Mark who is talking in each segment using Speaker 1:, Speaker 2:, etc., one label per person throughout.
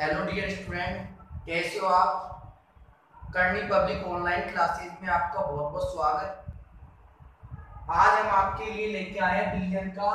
Speaker 1: Hello dear student, कैसे हो आप। करनी पब्लिक ऑनलाइन क्लासेस में आपका बहुत बहुत स्वागत। आज हम आपके लिए लेके आए हैं बिलियन का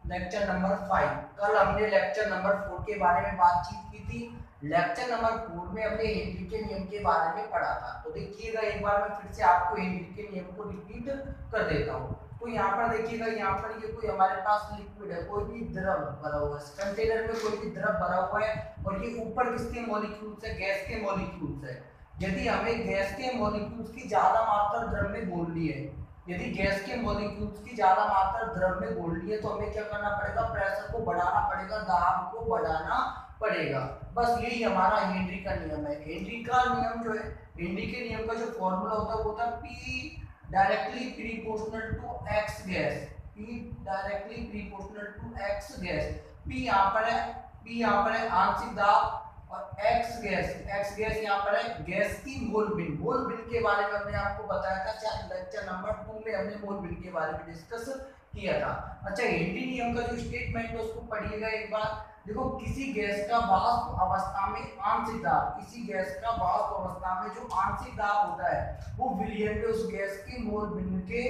Speaker 1: लेक्चर नंबर 5। कल हमने लेक्चर नंबर 4 के बारे में बातचीत की थी। लेक्चर नंबर 4 में हमने हेनरी के नियम के बारे में पढ़ा था। तो देखिएगा, एक बार मैं फिर से आपको हेनरी के नियम को रिपीट कर देता हूँ। तो यहाँ पर देखिएगा, यहाँ पर ये कोई हमारे पास लिक्विड है, कोई भी द्रव भरा हुआ है कंटेनर में, कोई भी द्रव भरा हुआ है और ये ऊपर किसके मॉलिक्यूल्स है, गैस के मॉलिक्यूल्स है। यदि हमें गैस के मॉलिक्यूल्स की ज्यादा मात्रा द्रव में घोलनी है, यदि गैस के मॉलिक्यूल्स की ज्यादा मात्रा द्रव में घोलनी है तो हमें क्या करना पड़ेगा, प्रेशर को बढ़ाना पड़ेगा, दाब को बढ़ाना पड़ेगा। बस यही हमारा हेनरी का नियम है। हेनरी का नियम जो है, हेनरी के नियम का जो फॉर्मूला होता है वो होता है P directly proportional to x gas. P directly proportional to x gas. P यहाँ पर है, P यहाँ पर है आंशिक दाब और x गैस यहाँ पर है गैस की मोल बिन। मोल बिन के बारे में हमने आपको बताया था, शायद लेक्चर नंबर 2 में हमने मोल बिन के बारे में डिस्कस किया था। अच्छा, हेनरी नियम का जो स्टेटमेंट है उसको पढ़िएगा एक बार। देखो, किसी गैस का वाष्प अवस्था में आंशिक दाब, किसी गैस का वाष्प अवस्था में जो आंशिक दाब होता है वो विलयन में उस गैस की मोल बिन के,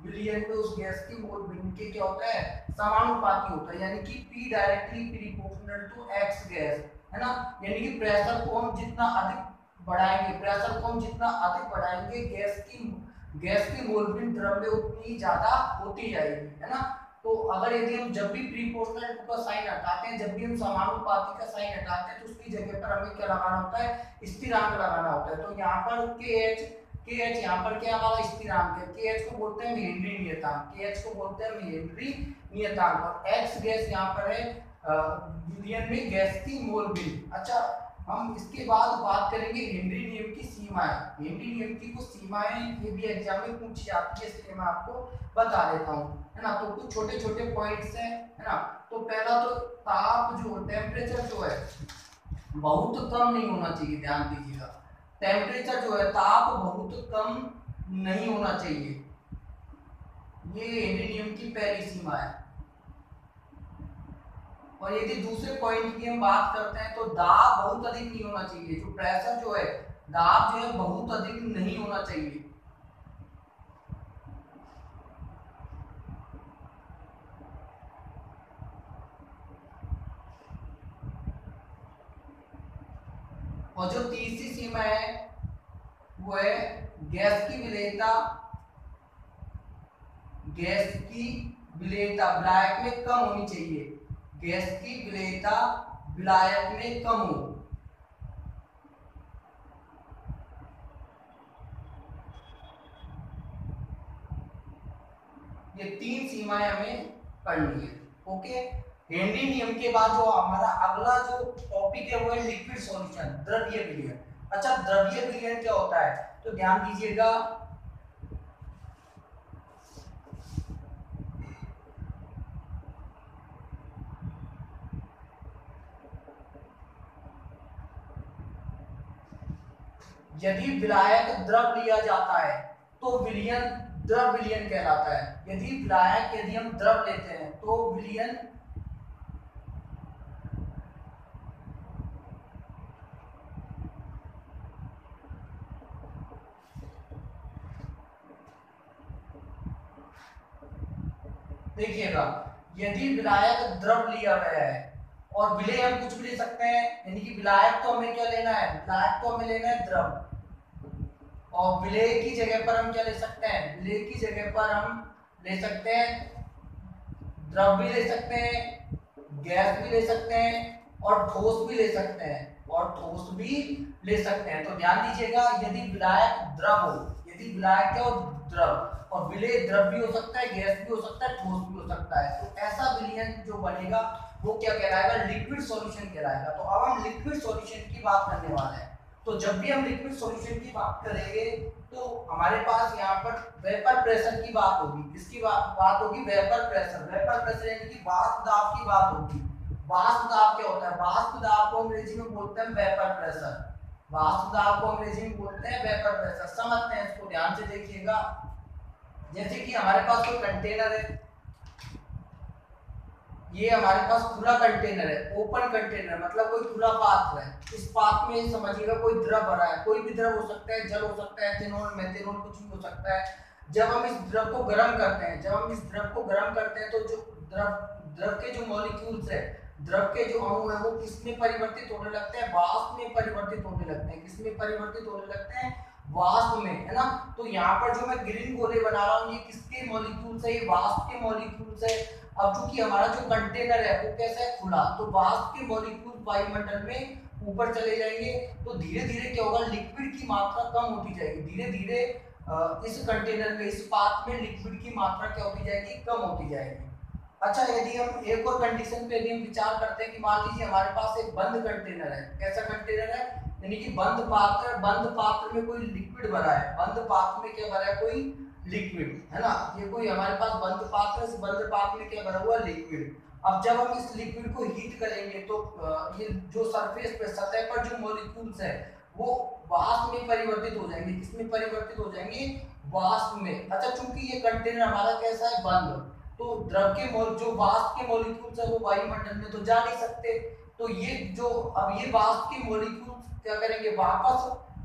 Speaker 1: विलयन में उस गैस की मोल बिन के क्या होता है, समानुपाती होता है। यानी कि P directly proportional to x gas, है ना। यानी कि प्रेशर को हम जितना अधिक बढ़ाएंगे, प्रेशर को हम जितना अधिक बढ़ाएंगे, गैस की मोलबिन द्रव में उतनी ज्यादा होती जाएगी, है ना। तो अगर यदि हम जब भी प्रोपोर्शनल टू का साइन हटाते हैं, जब भी हम समानुपाती का साइन हटाते हैं तो उसकी जगह पर हमें क्या लगाना होता है, स्थिरांक लगाना होता है। तो यहाँ पर KH यहाँ पर क्या हमारा स्थिरांक है। KH को बोलते हैं हेनरी नियतांक, KH को बोलते हैं हेनरी नियतांक और x गैस यहाँ पर है विलयन में गैस की मोल बिन। अच्छा, हम इसके बाद बात करेंगे हेनरी नियम की सीमाएं। हेनरी नियम की कुछ सीमाएं ये भी एग्जाम में पूछी जाती है, इसलिए मैं आपको बता देता हूँ, है ना। तो कुछ छोटे छोटे पॉइंट्स हैं, है ना। तो पहला तो ताप जो टेम्परेचर जो है बहुत कम नहीं होना चाहिए। ध्यान दीजिएगा, टेम्परेचर जो है ताप बहुत कम नहीं होना चाहिए। ये हेनरी नियम की पहली सीमा है। और यदि दूसरे पॉइंट की हम बात करते हैं तो दाब बहुत अधिक नहीं होना चाहिए। जो प्रेशर जो है, दाब जो है बहुत अधिक नहीं होना चाहिए। और जो तीसरी सीमा है वो है गैस की विलेयता, गैस की विलेयता विलायक में कम होनी चाहिए। गैस की विलेयता विलायक में कम हो। ये तीन सीमाएं हमें पढ़नी है। ओके, हेनरी नियम के बाद जो हमारा अगला जो टॉपिक है वो है लिक्विड सॉल्यूशन, द्रवीय विलयन। अच्छा, द्रवीय विलयन क्या होता है, तो ध्यान दीजिएगा। यदि विलायक द्रव लिया जाता है तो विलयन द्रव विलयन कहलाता है। यदि हम द्रव लेते हैं तो विलयन देखिएगा, यदि विलायक द्रव लिया गया है और विलेय हम कुछ भी ले सकते हैं, यानी कि विलायक तो हमें क्या लेना है, विलायक तो हमें लेना है द्रव, और विलेय की जगह पर हम क्या ले सकते हैं, विलेय की जगह पर हम ले सकते हैं द्रव भी ले सकते हैं, गैस भी ले सकते हैं और ठोस भी ले सकते हैं, तो ध्यान दीजिएगा, यदि विलायक द्रव हो, यदि विलायक क्या हो, द्रव, और विलेय द्रव भी हो सकता है, गैस भी हो सकता है, ठोस भी हो सकता है, तो ऐसा विलयन जो बनेगा वो क्या कहलाएगा, लिक्विड सॉल्यूशन कहलाएगा। तो अब हम लिक्विड सॉल्यूशन की बात करने वाले हैं। तो जब भी हम लिक्विड सॉल्यूशन की बात करेंगे तो हमारे पास यहाँ पर वेपर प्रेशर की बात होगी। किसकी बात होगी, वेपर प्रेशर यानी कि वाष्प दाब की बात होगी। वाष्प दाब क्या होता है, वाष्प दाब को अंग्रेजी में बोलते हैं वेपर प्रेशर। वाष्प दाब को अंग्रेजी में बोलते हैं वेपर प्रेशर। समझते हैं इसको, ध्यान से देखिएगा। जैसे कि हमारे पास कोई कंटेनर है, ये हमारे पास खुला कंटेनर है, ओपन कंटेनर मतलब कोई खुला पात्र है। इस पात्र में समझिएगा कोई द्रव भरा है, कोई भी द्रव हो सकता है, जल हो सकता है, एथेनॉल, मेथेनॉल, कुछ भी हो सकता है। जब हम इस द्रव को गर्म करते हैं, तो जो द्रव के जो मॉलिक्यूल्स है, द्रव के जो अणु है, वो किसमें परिवर्तित होने लगते हैं? वाष्प में परिवर्तित होने लगते हैं। किसमें परिवर्तित होने लगते हैं? वाष्प में, है ना। तो यहाँ पर जो मैं ग्रीन गोले बना रहा हूँ, ये किसके मॉलिक्यूल्स है? ये वाष्प के मॉलिक्यूल्स है। अब चूंकि हमारा जो कंटेनर है वो कैसा है? खुला, तो वाष्प के मॉलिक्यूल वायुमंडल में ऊपर चले जाएंगे, तो धीरे धीरे क्या होगा? लिक्विड की मात्रा कम होती जाएगी। धीरे धीरे इस कंटेनर में, इस पात्र में लिक्विड की मात्रा क्या होती जाएगी? कम होती जाएगी। अच्छा, यदि हम एक और कंडीशन पे यदि हम विचार करते हैं कि मान लीजिए हमारे पास एक बंद कंटेनर है। कैसा कंटेनर है? यानी कि बंद पात्र में कोई लिक्विड भरा है। बंद पात्र में क्या भरा है? कोई लिक्विड, है ना। ये कोई हमारे पास बंद पात्र है, इस बंद पात्र में क्या भरा हुआ? लिक्विड। अब जब हम इस लिक्विड को हीट करेंगे तो ये जो सरफेस पे, सतह पर जो मॉलिक्यूल्स है वो वाष्प में परिवर्तित हो जाएंगे। किसमें परिवर्तित हो जाएंगे? वाष्प में। अच्छा, चूंकि ये कंटेनर हमारा कैसा है? बंद, तो द्रव के जो वाष्प के मॉलिक्यूल्स है वो वायुमंडल में तो जा नहीं सकते। तो ये जो अब ये वाष्प के मॉलिक्यूल्स क्या करेंगे? वापस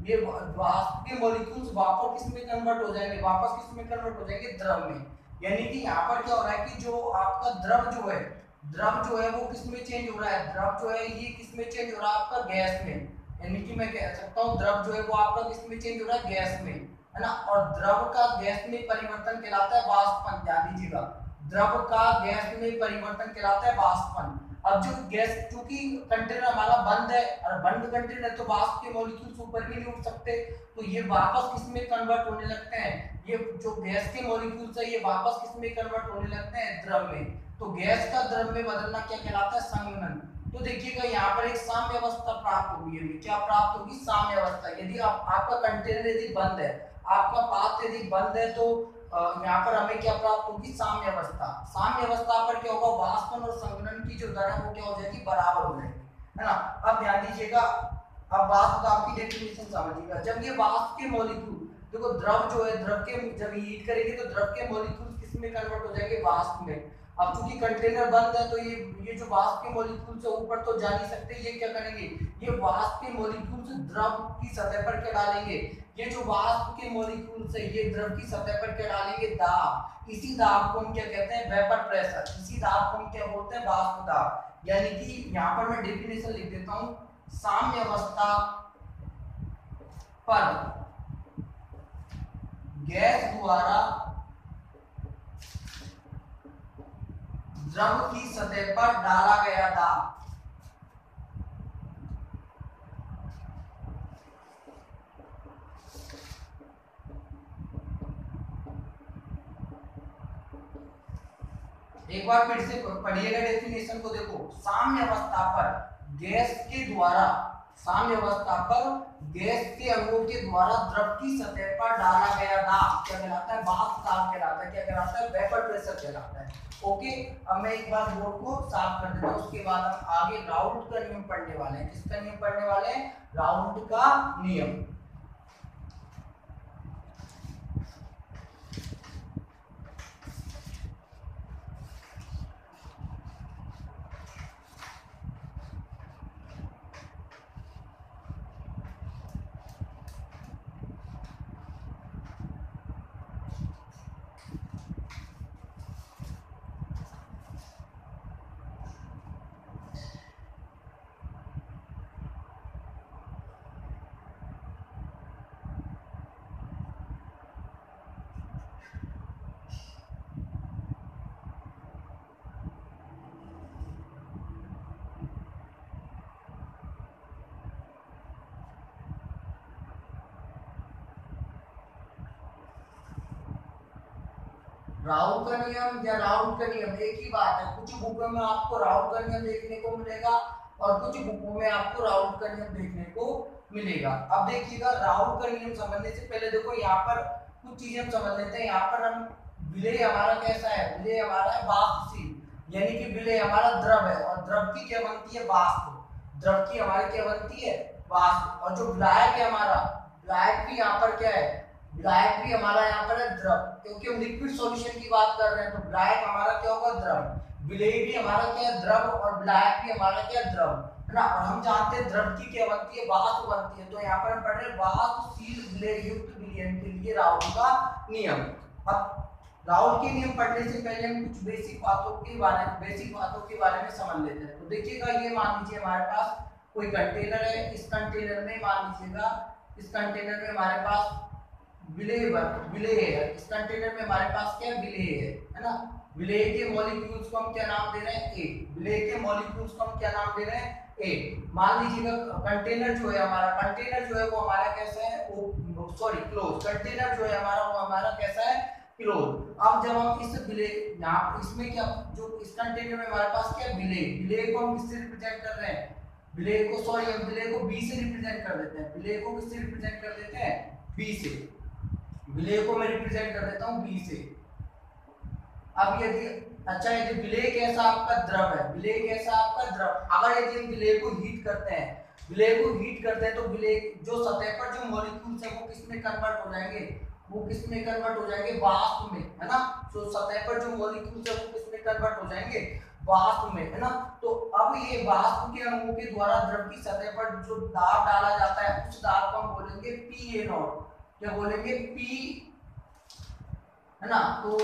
Speaker 1: ये वाष्प के मॉलिक्यूल्स वापस किस में कन्वर्ट हो जाएंगे? वापस किस में कन्वर्ट हो जाएंगे? द्रव में। यानी कि यहाँ पर क्या हो रहा है कि जो आपका द्रव जो है वो किस में चेंज हो रहा है? द्रव जो है ये किस में चेंज हो रहा है? आपका गैस में। यानी कि मैं कह सकता हूँ द्रव जो है वो आपका किस में चेंज हो रहा है? गैस में, है ना। और द्रव का गैस में परिवर्तन कहलाता है वाष्पन। ध्यान दीजिएगा, द्रव का गैस में परिवर्तन कहलाता है वाष्पन। अब जो गैस, चूंकि कंटेनर हमारा बंद है और बंद कंटेनर, तो वाष्प के मॉलिक्यूल्स ऊपर भी नहीं उठ सकते, तो ये वापस किस में कन्वर्ट होने लगते हैं? ये जो गैस के मॉलिक्यूल्स है ये वापस किस में कन्वर्ट होने लगते हैं? द्रव में। तो गैस का द्रव में बदलना क्या कहलाता है? संघनन। तो देखिएगा यहाँ पर एक साम्य अवस्था प्राप्त होगी। है क्या प्राप्त होगी? साम्य अवस्था। यदि आपका कंटेनर यदि बंद है, आपका पात्र यदि बंद है, तो यहाँ पर हमें क्या प्राप्त होगी? साम्य अवस्था। साम्य अवस्था पर क्या होगा? वाष्पन और संघनन की जो दर है वो क्या हो जाएगी? बराबर हो जाएगी, है ना। अब ध्यान दीजिएगा, अब वाष्प दाब की डेफिनेशन समझिएगा। जब ये वाष्प के मॉलिक्यूल, देखो द्रव जो है, द्रव के जब हीट करेंगे तो द्रव के मॉलिक्यूल किस में कन्वर्ट हो जाएंगे? वाष्प में। अब चूंकि कंटेनर बंद है तो ये जो वाष्प के मॉलिक्यूल से ऊपर तो जा नहीं सकते, ये क्या करेंगे? ये वाष्प के मॉलिक्यूल्स द्रव की सतह पर क्या डालेंगे? ये जो वाष्प के मॉलिक्यूल्स है ये द्रव की सतह पर क्या डालेंगे? दाब। इसी दाब को हम क्या कहते हैं? Vapour pressure. इसी दाब को हम क्या बोलते हैं? वाष्प दाब। यानी कि यहाँ पर मैं डेफिनेशन लिख देता हूँ, साम्य अवस्था पर गैस द्वारा द्रव की सतह पर डाला गया दाब एक बार फिर से पढ़िएगा डेफिनेशन को। देखो, साम्य अवस्था पर गैस के द्वारा, साम्य अवस्था पर गैस के अणुओं के द्वारा द्रव की सतह पर डाला गया दाब क्या कहलाता है? वाष्प दाब कहलाता है। क्या कहलाता है? वेपर प्रेशर कहलाता है। ओके, अब मैं एक बार बोर्ड को साफ कर देता हूँ, उसके बाद हम आगे राउल्ट का नियम पढ़ने वाले हैं। किसका नियम पढ़ने वाले हैं? राउल्ट का नियम। राउल्ट का नियम या राउल्ट का नियम एक ही बात है। कुछ बुकों में आपको राउल्ट का नियम देखने को मिलेगा और कुछ बुकों में आपको राउल्ट का नियम देखने को मिलेगा। अब देखिएगा, राउल्ट का नियम समझने से पहले देखो यहाँ पर कुछ चीजें हम समझ लेते हैं। यहाँ पर हम विलेय हमारा कैसा है? विलेय हमारा है वाष्पशील, यानी कि विलेय हमारा द्रव है और द्रव की क्या बनती है? वाष्प। द्रव की हमारी क्या बनती है? वाष्प। और जो विलायक है हमारा, विलायक भी यहाँ पर क्या है? विलायक भी हमारा यहाँ पर है द्रव, क्योंकि हम लिक्विड सॉल्यूशन की बात कर रहे हैं, तो विलायक हमारा क्या होगा? द्रव। विलेय भी हमारा क्या है, द्रव, और विलायक भी हमारा क्या है, द्रव, है ना। और हम जानते हैं द्रव की क्या बनती है, वाष्प बनती है। तो यहाँ पर हम पढ़ रहे हैं वाष्पशील विलेय युक्त विलयन के लिए राउल का नियम। अब राउल के नियम पढ़ने से पहले हम कुछ बेसिक बातों के बारे में समझ लेते हैं। तो देखिएगा, ये मान लीजिए हमारे पास कोई कंटेनर है। इस कंटेनर में मान लीजिएगा, इस कंटेनर में हमारे पास विलेय है। इस कंटेनर में हमारे पास क्या विलेय है ना। विलेय के मॉलिक्यूल्स को हम क्या नाम दे रहे हैं, ए। विलेय के मॉलिक्यूल्स को हम क्या नाम दे रहे हैं, ए। मान लीजिएगा कंटेनर जो है हमारा, कंटेनर जो है वो हमारा कैसा है, सॉरी क्लोज। कंटेनर जो है हमारा वो हमारा कैसा है, क्लोज। अब जब हम इस विलेय यहाँ इसमें क्या, जो इस कंटेनर में हमारे पास क्या विलेय, विलेय को हम किससे रिप्रेजेंट कर रहे हैं, विलेय को, सॉरी हम विलेय को बी से रिप्रेजेंट कर देते हैं। विलेय को किससे रिप्रेजेंट कर देते हैं, बी से। विलेय को मैं रिप्रेजेंट कर देता हूं बी से। अब यदि, अच्छा यदि विलेय कैसा आपका द्रव है, विलेय कैसा आपका द्रव, अगर यदि हम विलेय को हीट करते हैं, विलेय को हीट करते हैं तो विलेय जो सतह पर जो मॉलिक्यूल्स है वो किस में कन्वर्ट हो जाएंगे, वो किस में कन्वर्ट हो जाएंगे, वाष्प में, है ना। जो सतह पर जो मॉलिक्यूल्स है वो किस में कन्वर्ट हो जाएंगे, वाष्प में, है ना। तो अब ये वाष्प के अणुओं के द्वारा द्रव की सतह पर जो दाब डाला जाता है उस दाब को हम बोलेंगे PA0। क्या बोलेंगे, पी, है ना। तो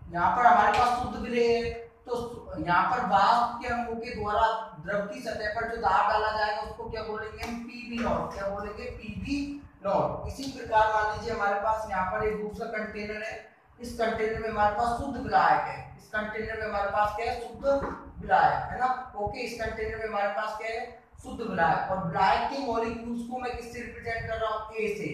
Speaker 1: यहाँ पर हमारे पास शुद्ध विलेय है, तो यहाँ पर वाष्प के अणुओं के द्वारा द्रव की सतह पर जो दाब डाला जाएगा उसको क्या बोलेंगे हम, PB0। क्या बोलेंगे, PB0। इसी प्रकार मान लीजिए हमारे पास यहाँ पर एक दूसरा कंटेनर है। इस कंटेनर में हमारे पास शुद्ध विलायक है। इस कंटेनर में हमारे पास क्या है, शुद्ध विलायक, है ना। ओके, इस कंटेनर में हमारे पास क्या है, शुद्ध विलायक। और विलायक के मॉलिक्यूल्स को मैं किससे रिप्रेजेंट कर रहा हूँ, ए से।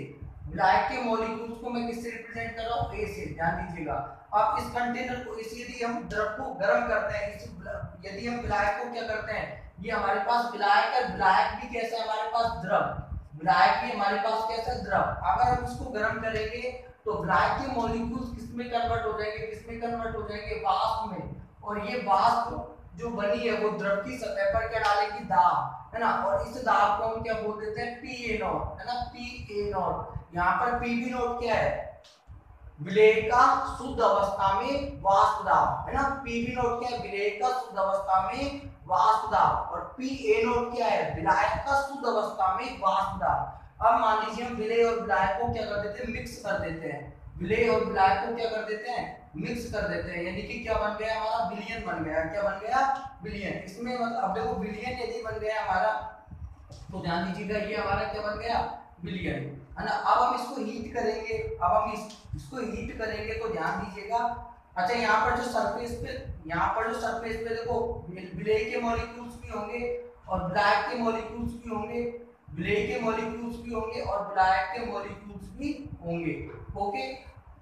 Speaker 1: विलायक के मॉलिक्यूल्स को मैं किससे रिप्रेजेंट कर रहा हूँ, ए से। ध्यान दीजिएगा। अब इस कंटेनर को, इस यदि हम द्रव को गर्म करते हैं, यदि हम विलायक को क्या करते हैं, ये हमारे पास विलायक है, विलायक भी कैसा है हमारे पास, द्रव। विलायक भी हमारे पास कैसा है, द्रव। अगर हम इसको गर्म करेंगे तो विलायक के मॉलिक्यूल्स किस में कन्वर्ट हो जाएंगे, किस में कन्वर्ट हो जाएंगे, वाष्प में। और ये वाष्प जो बनी है वो द्रव की सतह पर क्या डालेगी, दाब, है ना। और इस दाब को हम क्या बोल देते हैं, PA0, है ना, PA0। यहाँ पर PB0 क्या है, विलेय का शुद्ध अवस्था में वाष्प दाब, है ना। PB0 क्या है, विलेय का शुद्ध अवस्था में वाष्प दाब। और PA0 क्या है, विलायक का शुद्ध अवस्था में वाष्प दाब। अब मान लीजिए हम विलेय और विलायक को क्या कर देते हैं, मिक्स कर देते हैं। विलेय और विलायक को क्या कर देते हैं, मिक्स कर देते हैं। यानी कि क्या बन गया हमारा, विलयन बन गया। क्या बन गया, विलयन। इसमें मतलब अब देखो, विलयन यदि बन गया हमारा, तो ध्यान दीजिएगा ये हमारा क्या बन गया, विलयन, है ना। अब हम इसको हीट करेंगे। अब हम इसको हीट करेंगे तो ध्यान दीजिएगा। अच्छा, यहाँ पर जो सरफेस पे, यहाँ पर जो सरफेस पे देखो विलेय के मॉलिक्यूल्स भी होंगे और विलायक के मॉलिक्यूल्स भी होंगे, विलेय के मॉलिक्यूल्स भी होंगे और विलायक के मॉलिक्यूल्स भी होंगे। ओके,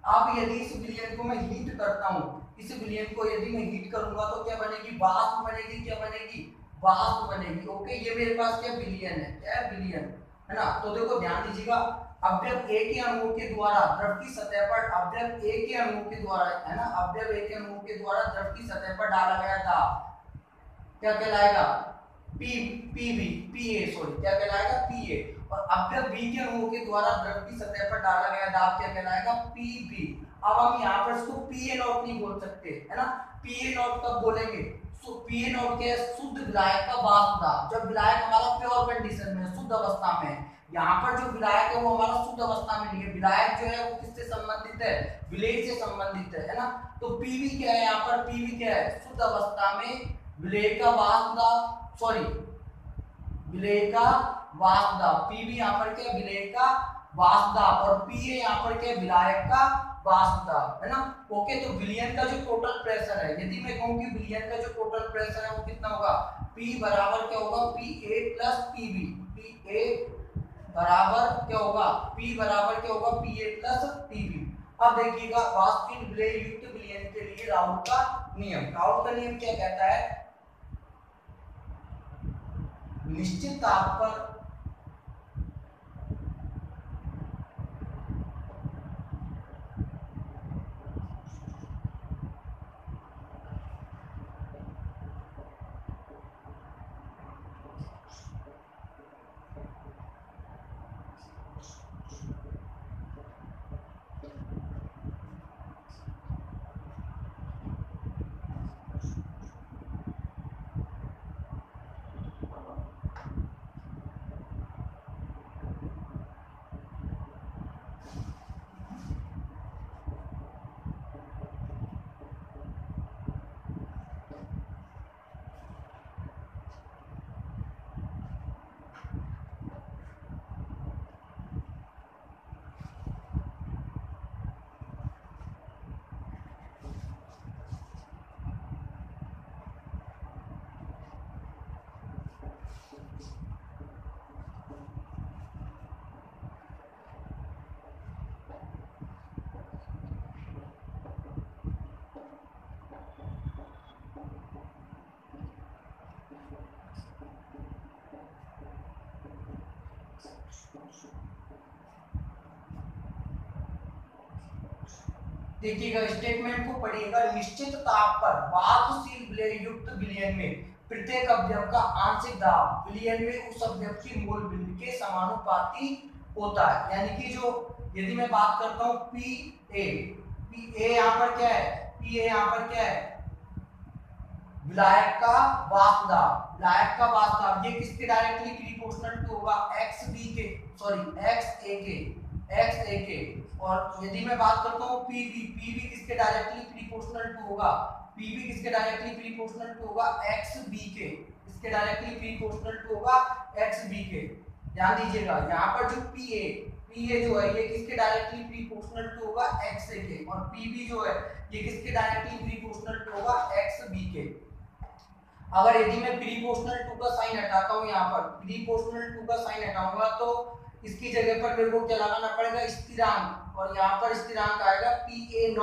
Speaker 1: अब यदि इस विलयन को मैं हीट करता हूँ, इस विलयन को यदि मैं हीट करूंगा तो क्या बनेगी, वाष्प बनेगी। क्या बनेगी, वाष्प बनेगी। ओके, ये मेरे पास क्या विलयन है, क्या है, विलयन, है ना। तो देखो ध्यान दीजिएगा, अवयव ए के अणुओं के द्वारा द्रव की सतह पर, अवयव ए के अणुओं के द्वारा, है ना, अवयव ए के अणुओं के द्वारा द्रव की सतह पर डाला गया दाब क्या कहलाएगा, सॉरी क्या कहलाएगा, पीए। और अवयव बी के अणुओं के द्वारा द्रव की सतह पर डाला गया दाब क्या कहलाएगा, पीबी। अब हम यहाँ पर इसको PA0 नहीं बोल सकते, है ना। PA0 कब बोलेंगे, PA0 के शुद्ध विलायक का वाष्प दाब, जब विलायक हमारा प्योर कंडीशन में, शुद्ध अवस्था में है। यहाँ पर जो विलायक है वो हमारा शुद्ध अवस्था में नहीं है। विलायक जो है वो किससे संबंधित है, विलेय से संबंधित है ना। तो पीवी क्या है, यहाँ पर पीवी क्या है, शुद्ध अवस्था में विलेय का वाष्प दाब, सॉरी विलेय का वाष्प दाब। पीवी यहाँ पर क्या, विलेय का वाष्प दाब। और पीए यहाँ पर क्या, विलायक का वाष्प दाब, है ना। ओके, तो विलयन का जो टोटल प्रेशर है, यदि मैं कहूं कि विलयन का जो टोटल प्रेशर है वो कितना होगा, P बराबर क्या होगा, PA प्लस PB। PA बराबर क्या होगा, P बराबर क्या होगा, PA प्लस PB। अब देखिएगा, वाष्पशील विलेय युक्त विलयन के लिए राउल का नियम, राउल का नियम क्या कहता है, निश्चित ताप पर देखिएगा स्टेटमेंट को पढ़िएगा। निश्चित ताप पर वाष्पशील विलय युक्त विलयन में प्रत्येक अवयव का आंशिक दाब विलयन में उस अवयव की मूल बिंदु के समानुपाती होता है। यानी कि जो यदि मैं बात करता हूँ पी ए यहाँ पर क्या है, पी ए यहाँ पर क्या है, विलायक का वाष्प दाब, विलायक का वाष्प दाब, ये किसके डायरेक्टली प्रोपोर्शनल टू होगा, एक्स बी के, सॉरी एक्स ए के। और यदि मैं बात करता हूँ पीबी किसके डायरेक्टली प्रोपोर्शनल टू होगा, पीबी किसके डायरेक्टली प्रोपोर्शनल टू होगा, एक्स बी के, इसके डायरेक्टली प्रोपोर्शनल टू होगा एक्स बी के। ध्यान दीजिएगा यहाँ पर जो पीए जो है ये किसके डायरेक्टली प्रोपोर्शनल टू होगा, एक्स ए के, और पीबी जो है ये किसके डायरेक्टली प्रोपोर्शनल टू होगा, एक्स बी के। अगर यदि मैं प्रीपोर्शनल टू का साइन हटाता हूँ, यहाँ पर प्रीपोर्शनल टू का साइन हटाऊंगा तो इसकी जगह पर मेरे को क्या लगाना पड़ेगा, स्थिरांक, और यहाँ पर स्थिरांक आएगा पी ए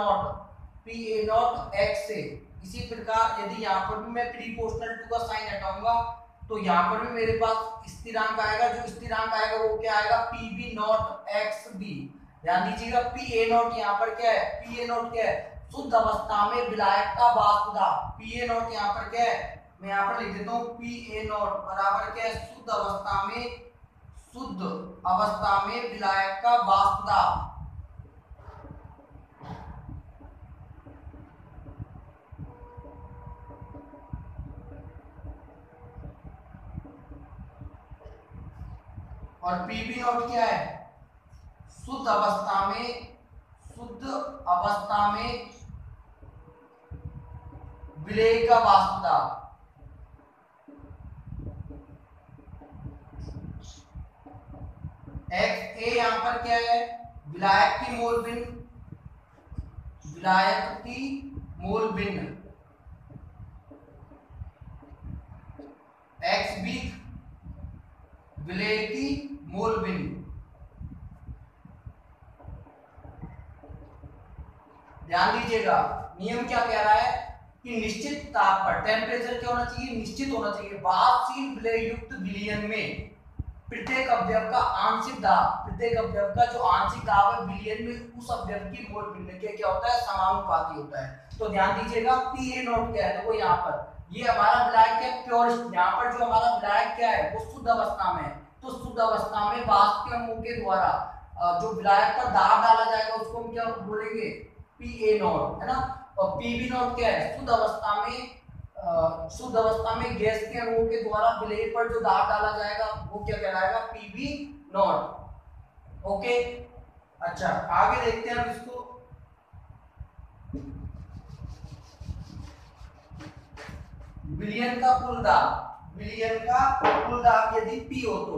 Speaker 1: नॉट एक्स ए। इसी प्रकार यदि यहाँ पर भी मैं प्रीपोर्शनल टू का साइन हटाऊंगा तो यहाँ पर भी मेरे पास स्थिरांक आएगा, जो स्थिरांक आएगा वो क्या आएगा, P B not X B. ध्यान दीजिएगा पी ए नॉट यहाँ पर क्या है, पी ए नॉट क्या है, शुद्ध अवस्था में विलायक का वाष्प दाब। पी ए नॉट यहाँ पर क्या है, मैं यहाँ पर लिख देता हूँ पी ए नॉट बराबर क्या है, शुद्ध अवस्था में विलायक का वाष्प दाब। और पीबी नॉट क्या है, शुद्ध अवस्था में विलय का वाष्प दाब। एक्स ए यहाँ पर क्या है, विलायक की मोल भिन्न, एक्स बी विलय की मोल भिन्न। ध्यान दीजिएगा नियम क्या कह रहा है कि निश्चित ताप पर टेम्परेचर क्या होना चाहिए, निश्चित होना चाहिए। वाष्पशील विलय युक्त विलयन में प्रत्येक अवयव का आंशिक दाब, प्रत्येक अवयव का जो आंशिक दाब है विलयन में उस अवयव की मोल भिन्न के क्या होता है, समानुपाती होता है। तो ध्यान दीजिएगा पी ए नॉट क्या है, देखो यहाँ पर ये हमारा विलायक है प्योर, यहाँ पर जो हमारा विलायक क्या है वो शुद्ध अवस्था में है। तो शुद्ध अवस्था में वाष्प के अणु के द्वारा जो विलायक पर दाब डाला जाएगा उसको हम क्या बोलेंगे, पी ए नॉट, है ना। और पी बी नॉट क्या है, शुद्ध अवस्था में गैस के अणुओं के द्वारा विलय पर जो दाब डाला जाएगा वो क्या कहलाएगा, पीबी नॉट। ओके, अच्छा आगे देखते हैं हम इसको। विलयन का कुल दाब यदि P हो तो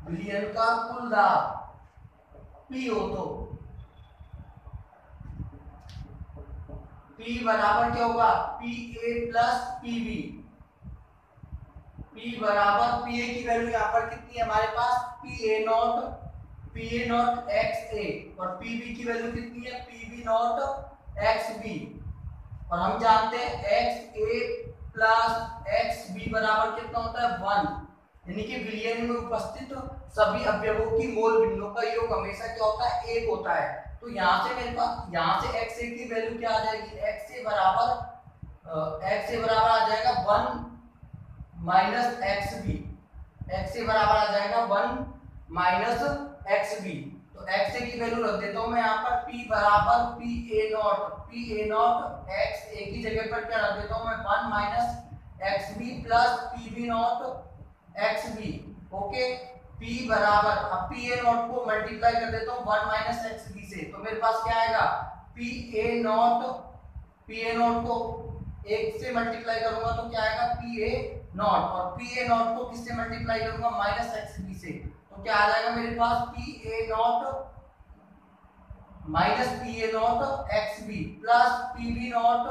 Speaker 1: विलयन का कुल दाब P हो तो P बराबर क्या होगा, P A plus PB. P बराबर पी ए की वैल्यू यहाँ पर कितनी है हमारे पास, P A not X A, और पीबी की वैल्यू कितनी है, पीबी नॉट एक्स बी। और हम जानते हैं एक्स ए प्लस एक्स बी बराबर कितना होता है, 1। यानी कि विलयन में उपस्थित सभी अवयवों की मोल भिन्नों का योग हमेशा क्या होता है, 1 होता है। तो यहाँ से मेरे पास यहाँ से एक्स ए की वैल्यू क्या आ जाएगी, एक्स ए बराबर आ जाएगा 1 माइनस एक्स बी। एक्स ए बराबर आ जाएगा 1 माइनस एक्स बी। तो एक्स ए की वैल्यू रख देता हूँ मैं यहाँ पर, पी बराबर P A not X A की जगह पर क्या रख देता हूँ मैं, 1 minus X B plus P B not X B. Okay, P बराबर, अब पी ए नॉट को मल्टीप्लाई कर देता हूँ 1 माइनस एक्स बी से, तो मेरे पास क्या आएगा, पी ए नॉट को 1 से मल्टीप्लाई करूंगा तो क्या आएगा, पी ए नॉट, और पी ए नॉट को किससे मल्टीप्लाई करूंगा, माइनस एक्स बी से, तो क्या आ जाएगा मेरे पास, P A not minus P A not X B plus P B not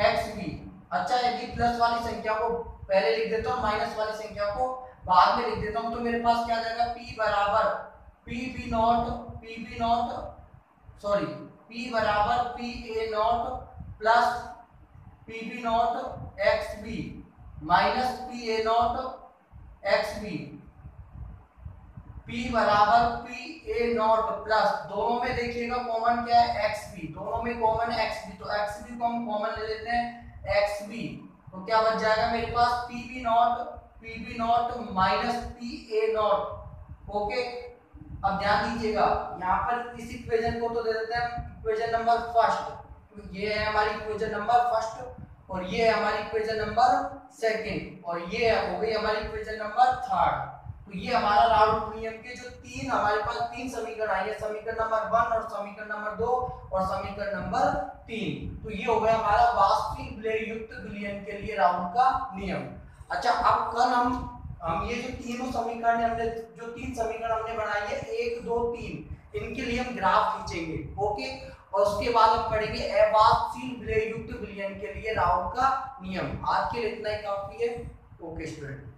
Speaker 1: X B. अच्छा, यदि प्लस वाली संख्या को पहले लिख देता हूँ, माइनस वाली संख्या को बाद में लिख देता हूँ, तो मेरे पास क्या आ जाएगा, P बराबर P बराबर P A not plus P B not X B minus P A not X B. P बराबर पी ए नॉट प्लस, दोनों में देखिएगा कॉमन क्या है एक्स बी, दोनों में कॉमन है एक्स बी, तो एक्स बी को हम कॉमन ले लेते हैं एक्स बी, तो क्या बच जाएगा मेरे पास P B not minus P A not. Okay, अब ध्यान दीजिएगा यहाँ पर इस इक्वेशन को तो दे देते हैं इक्वेशन नंबर फर्स्ट, तो ये है हमारी इक्वेशन नंबर फर्स्ट और ये है हमारी इक्वेशन नंबर सेकंड और ये हो गई हमारी इक्वेशन नंबर थर्ड। तो ये हमारा राउल्ट नियम के जो तीन हमारे पास तीन समीकरण आए हैं, समीकरण नंबर 1 और समीकरण नंबर 2 और समीकरण नंबर 3, तो ये हो गया हमारा वास्तविक विलय युक्त विलयन के लिए राउल्ट का नियम। अच्छा, अब कल हम ये जो तीनों समीकरण हमने जो तीन समीकरण हमने बनाई है 1 2 3, इनके लिए हम ग्राफ खींचेंगे। ओके, और उसके बाद हम पढ़ेंगे अवास्तविक विलय युक्त विलयन के लिए राउल्ट का नियम। आज के लिए इतना ही काफी है। Okay student.